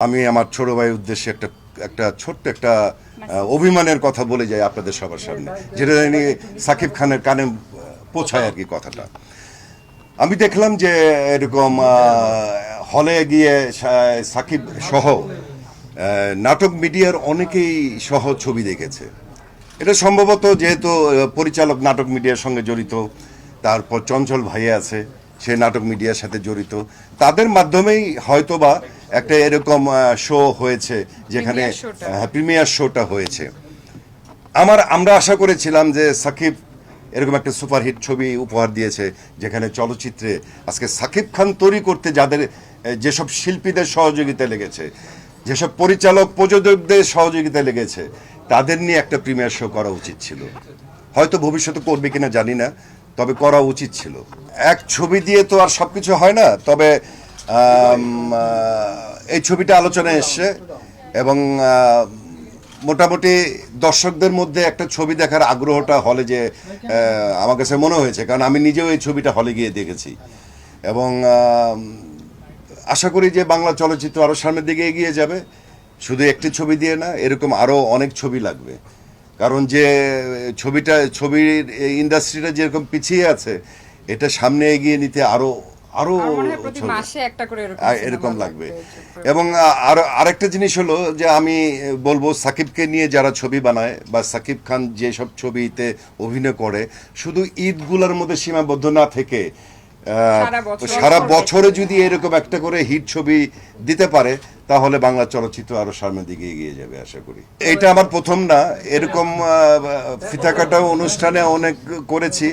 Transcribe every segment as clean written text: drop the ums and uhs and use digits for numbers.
আমি আমার ছোট ভাইয়ের উদ্দেশ্যে একটা একটা ছোট্ট একটা অভিমানের কথা বলে যাই আপনাদের সবার সামনে, যেটা নিয়ে সাকিব খানের কানে পৌঁছায় আর কি কথাটা। আমি দেখলাম যে এরকম হলে গিয়ে সাকিব সহ নাটক মিডিয়ার অনেকেই সহ ছবি দেখেছে। এটা সম্ভবত যেহেতু পরিচালক নাটক মিডিয়ার সঙ্গে জড়িত, তারপর চঞ্চল ভাইয়া আছে, সে নাটক মিডিয়ার সাথে জড়িত, তাদের মাধ্যমেই হয়তোবা একটা এরকম শো হয়েছে, যেখানে প্রিমিয়ার শোটা হয়েছে। আমরা আশা করেছিলাম যে সাকিব এরকম একটা সুপারহিট ছবি উপহার দিয়েছে, যেখানে চলচ্চিত্রে আজকে সাকিব খান তৈরি করতে যাদের যেসব শিল্পীদের সহযোগিতা লেগেছে, যেসব পরিচালক প্রযোজকদের সহযোগিতা লেগেছে, তাদের নিয়ে একটা প্রিমিয়ার শো করা উচিত ছিল। হয়তো ভবিষ্যতে করবে কিনা জানি না, তবে করা উচিত ছিল। এক ছবি দিয়ে তো আর সব কিছু হয় না, তবে এই ছবিটা আলোচনায় এসছে এবং মোটামুটি দর্শকদের মধ্যে একটা ছবি দেখার আগ্রহটা হলে যে আমার কাছে মনে হয়েছে, কারণ আমি নিজেও এই ছবিটা হলে গিয়ে দেখেছি এবং আশা করি যে বাংলা চলচ্চিত্র আরও সামনের দিকে এগিয়ে যাবে। শুধু একটি ছবি দিয়ে না, এরকম আরও অনেক ছবি লাগবে, কারণ যে ছবির ইন্ডাস্ট্রিটা যেরকম পিছিয়ে আছে, এটা সামনে এগিয়ে নিতে আরও আরও এরকম লাগবে। এবং আরেকটা জিনিস হলো যে আমি বলবো, সাকিবকে নিয়ে যারা ছবি বানায় বা সাকিব খান যেসব ছবিতে অভিনয় করে, শুধু ঈদগুলোর মধ্যে সীমাবদ্ধ না থেকে সারা বছরে যদি এরকম একটা করে হিট ছবি দিতে পারে, তাহলে বাংলা চলচ্চিত্র আরো সামনের দিকে এগিয়ে যাবে আশা করি। এটা আমার প্রথম না, এরকম ফিতাকাটা অনুষ্ঠানে অনেক করেছি,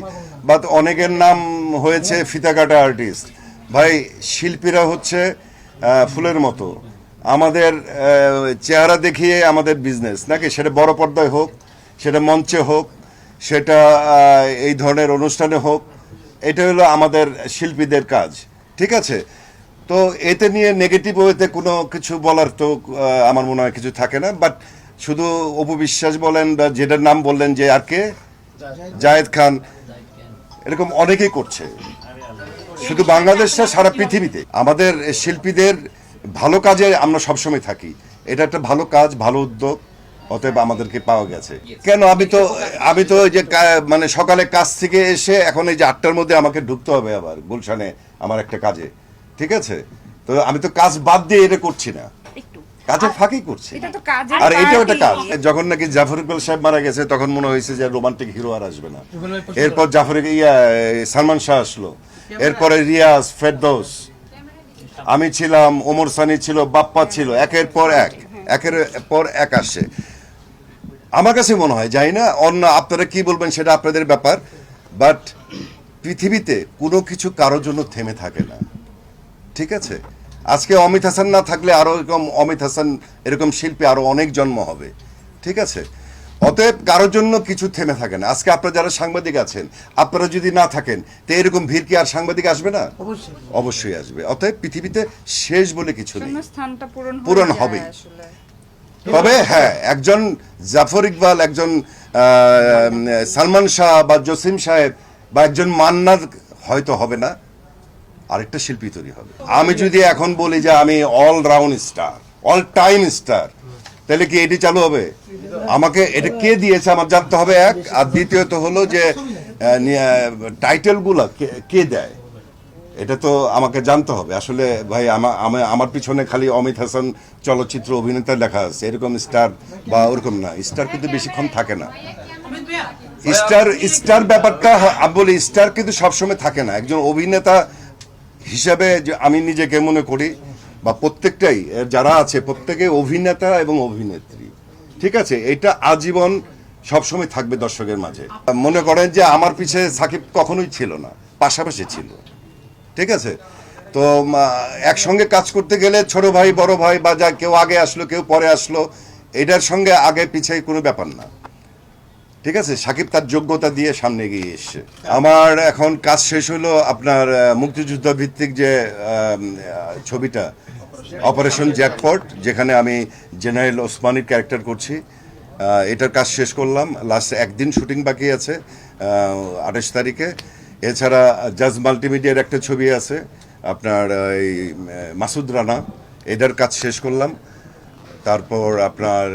বা অনেকের নাম হয়েছে ফিতাকাটা আর্টিস্ট। ভাই, শিল্পীরা হচ্ছে ফুলের মতো, আমাদের চেহারা দেখিয়ে আমাদের বিজনেস নাকি, সেটা বড় পর্দায় হোক, সেটা মঞ্চে হোক, সেটা এই ধরনের অনুষ্ঠানে হোক, এটা হলো আমাদের শিল্পীদের কাজ, ঠিক আছে? তো এতে নিয়ে নেগেটিভ ওয়েতে কোনো কিছু বলার তো আমার মনে হয় কিছু থাকে না। বাট শুধু অপু বিশ্বাস বলেন বা যেটার নাম বললেন, যে আর কে, জায়েদ খান, এরকম অনেকেই করছে, শুধু বাংলাদেশ না, সারা পৃথিবীতে। আমাদের শিল্পীদের ভালো কাজে আমরা সবসময় থাকি, এটা একটা ভালো কাজ, ভালো উদ্যোগ, অতএব আমাদেরকে পাওয়া গেছে। কেন আমি তো যে মানে সকালে কাজ থেকে এসে এখন এই যে 8টার মধ্যে আমাকে ঢুকতে হবে আবার গুলশানে আমার একটা কাজে, ঠিক আছে? তো আমি তো কাজ বাদ দিয়ে এটা করছি না, কাজের ফাঁকি করছি, আর এটাও একটা কাজ। যখন নাকি জাফর ইকবাল সাহেব মারা গেছে, তখন মনে হয়েছে যে রোমান্টিক হিরো আর আসবে না। এরপর সালমান শাহ আসলো, এরপরে রিয়াজ, ফেরদৌস, আমি ছিলাম, ওমর সানি ছিল, বাপ্পা ছিল, একের পর এক আসছে। আমার কাছে মনে হয়, জানি না অন্য আপনারা কি বলবেন, সেটা আপনাদের ব্যাপার, বাট পৃথিবীতে কোনো কিছু কারোর জন্য থেমে থাকে না, ঠিক আছে? আজকে অমিত হাসান না থাকলে আরো এরকম অমিত হাসান, এরকম শিল্পী আরো অনেক জন্ম হবে, ঠিক আছে? অতএব কারোর জন্য কিছু থেমে থাকে না। আজকে আপনারা যারা সাংবাদিক আছেন, আপনারা যদি না থাকেন, তো এরকম ভিড় কি আর সাংবাদিক আসবে না? অবশ্যই আসবে। অতএব পৃথিবীতে শেষ বলে কিছু নেই, পূরণ হবে। তবে হ্যাঁ, একজন জাফর ইকবাল, একজন সালমান শাহ বা জসিম সাহেব বা একজন মান্নার হয়তো হবে না, আরেকটা শিল্পী তৈরি হবে। আমি যদি এখন বলি যে আমি all round star, all time star, তাহলে কি এটি চালু হবে? আমাকে এটা কে দিয়েছে আমার জানতে হবে, এক। আর দ্বিতীয়ত হলো যে টাইটেলগুলো কে দেয়, এটা তো আমাকে জানতে হবে। আসলে ভাই, আমার পিছনে খালি অমিত হাসান চলচ্চিত্র অভিনেতা লেখা আছে, এরকম স্টার বা ওরকম না। স্টার কিন্তু বেশিক্ষণ থাকে না। স্টার ব্যাপারটা আমি বলি, স্টার কিন্তু সবসময় থাকে না। একজন অভিনেতা হিসাবে আমি নিজেকে মনে করি, বা প্রত্যেকটাই যারা আছে প্রত্যেকে অভিনেতা এবং অভিনেত্রী, ঠিক আছে? এটা আজীবন সবসময় থাকবে দর্শকের মাঝে। মনে করেন যে আমার পিছে সাকিব কখনোই ছিল না, পাশাপাশি ছিল, ঠিক আছে? তো একসঙ্গে কাজ করতে গেলে ছোট ভাই বড় ভাই বা যা, কেউ আগে আসলো কেউ পরে আসলো, এটার সঙ্গে আগে পিছিয়ে কোনো ব্যাপার না, ঠিক আছে? সাকিব তার যোগ্যতা দিয়ে সামনে এগিয়ে এসছে। আমার এখন কাজ শেষ হলো আপনার মুক্তিযুদ্ধ ভিত্তিক যে ছবিটা, অপারেশন জ্যাকপট, যেখানে আমি জেনারেল ওসমানীর ক্যারেক্টার করছি। এটার কাজ শেষ করলাম, লাস্ট একদিন শুটিং বাকি আছে, 28 তারিখে। এছাড়া জাজ মাল্টিমিডিয়ার একটা ছবি আছে আপনার, এই মাসুদ রানা, এটার কাজ শেষ করলাম। তারপর আপনার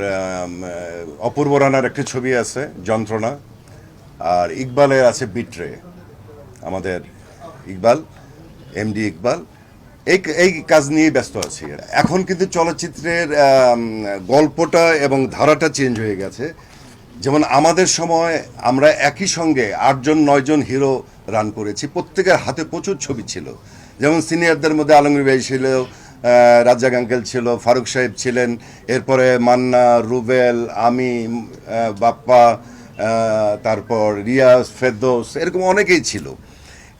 অপূর্ব রানার একটা ছবি আছে যন্ত্রণা, আর ইকবালের আছে বিট্রে, আমাদের ইকবাল, এমডি ইকবাল। এই কাজ নিয়েই ব্যস্ত আছি। এখন কিন্তু চলচ্চিত্রের গল্পটা এবং ধারাটা চেঞ্জ হয়ে গেছে। যেমন আমাদের সময় আমরা একই সঙ্গে 8-9 হিরো রান করেছি, প্রত্যেকের হাতে প্রচুর ছবি ছিল। যেমন সিনিয়রদের মধ্যে আলমগীর ভাই ছিল, রাজ্জাক আঙ্কেল ছিল, ফারুক সাহেব ছিলেন, এরপরে মান্না, রুবেল, আমি, বাপ্পা, তারপর রিয়াজ, ফেরদৌস, এরকম অনেকেই ছিল।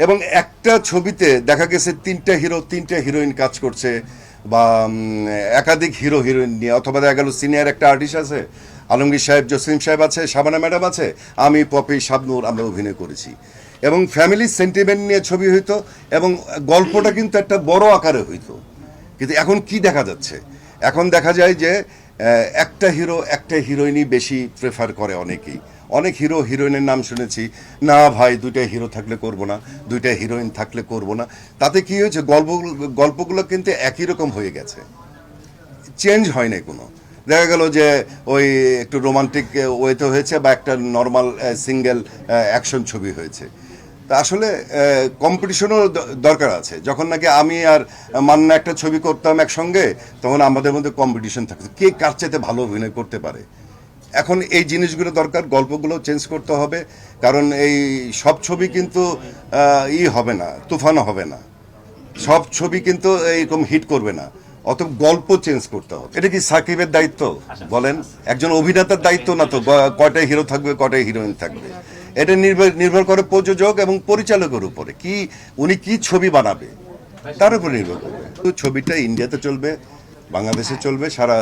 এবং একটা ছবিতে দেখা গেছে 3টা হিরো 3টা হিরোইন কাজ করছে, বা একাধিক হিরো হিরোইন নিয়ে, অথবা দেখা গেল সিনিয়র একটা আর্টিস্ট আছে, আলমগীর সাহেব, জসিম সাহেব আছে, শাবানা ম্যাডাম আছে, আমি, পপি, শাবনূর, আমরা অভিনয় করেছি। এবং ফ্যামিলি সেন্টিমেন্ট নিয়ে ছবি হইতো, এবং গল্পটা কিন্তু একটা বড় আকারে হইতো। কিন্তু এখন কি দেখা যাচ্ছে? এখন দেখা যায় যে একটা হিরো একটা হিরোইনই বেশি প্রেফার করে অনেকেই। অনেক হিরো হিরোইনের নাম শুনেছি, না ভাই 2টা হিরো থাকলে করব না, 2টা হিরোইন থাকলে করব না। তাতে কি হয়েছে, গল্পগুলো কিন্তু একই রকম হয়ে গেছে, চেঞ্জ হয় নাই কোনো। দেখা গেল যে ওই একটু রোমান্টিক ওয়েতে হয়েছে, বা একটা নর্মাল সিঙ্গেল অ্যাকশন ছবি হয়েছে। তা আসলে কম্পিটিশনও দরকার আছে। যখন নাকি আমি আর মান্না একটা ছবি করতাম একসঙ্গে, তখন আমাদের মধ্যে কম্পিটিশন থাকতো, কে কার চাইতে ভালো অভিনয় করতে পারে। এখন এই জিনিসগুলো দরকার, গল্পগুলো চেঞ্জ করতে হবে। কারণ এই সব ছবি কিন্তু হবে না, তুফানও হবে না, সব ছবি কিন্তু এইরকম হিট করবে না। অত গল্প চেঞ্জ করতে হবে। এটা কি সাকিবের দায়িত্ব বলেন? একজন অভিনেতার দায়িত্ব না তো কয়টা হিরো থাকবে, কয়টা হিরোইন থাকবে। এটা নির্ভর করে প্রযোজক এবং পরিচালকের উপরে, কি উনি কি ছবি বানাবে তার উপর নির্ভর করবে। ছবিটা ইন্ডিয়াতে চলবে, বাংলাদেশে চলবে, সারা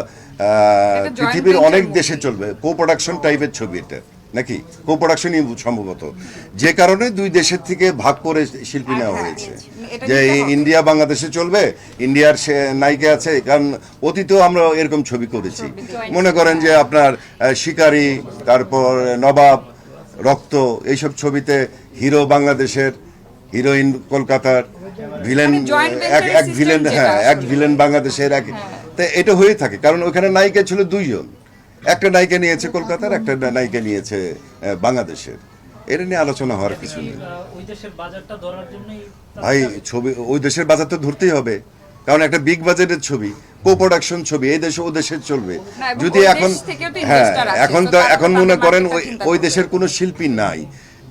পৃথিবীর অনেক দেশে চলবে। কো প্রোডাকশন টাইপের ছবি এটা, নাকি কো প্রোডাকশনই সম্ভবত, যে কারণে 2 দেশের থেকে ভাগ করে শিল্পী নেওয়া হয়েছে। যে ইন্ডিয়া বাংলাদেশে চলবে, ইন্ডিয়ার সে নায়িকা আছে, কারণ অতীতেও আমরা এরকম ছবি করেছি। মনে করেন যে আপনার শিকারি, তারপর নবাব, রক্ত, এইসব ছবিতে হিরো বাংলাদেশের, হিরোইন কলকাতার, ভিলেন এক ভিলেন, হ্যাঁ এক ভিলেন বাংলাদেশের, এক। তো এটা হয়ে থাকে, কারণ ওখানে নায়িকা ছিল 2 জন, একটা নায়িকা নিয়েছে কলকাতার, একটা নায়িকা নিয়েছে বাংলাদেশের। এটা নিয়ে আলোচনা হওয়ার কিছু নেই ভাই। ছবি ওই দেশের বাজার তো ধরতেই হবে, কারণ একটা বিগ বাজেটের ছবি, কো প্রোডাকশন ছবি, এই দেশে ও দেশের চলবে। যদি এখন, হ্যাঁ এখন মনে করেন ওই দেশের কোনো শিল্পী নাই,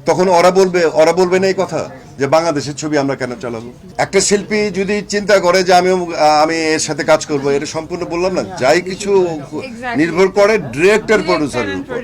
তখন ওরা বলবে না এই কথা যে বাংলাদেশের ছবি আমরা কেন চালাবো। একটা শিল্পী যদি চিন্তা করে যে আমি এর সাথে কাজ করব, এটা সম্পূর্ণ বললাম না, যাই কিছু নির্ভর করে ডিরেক্টর প্রডিউসারের উপর।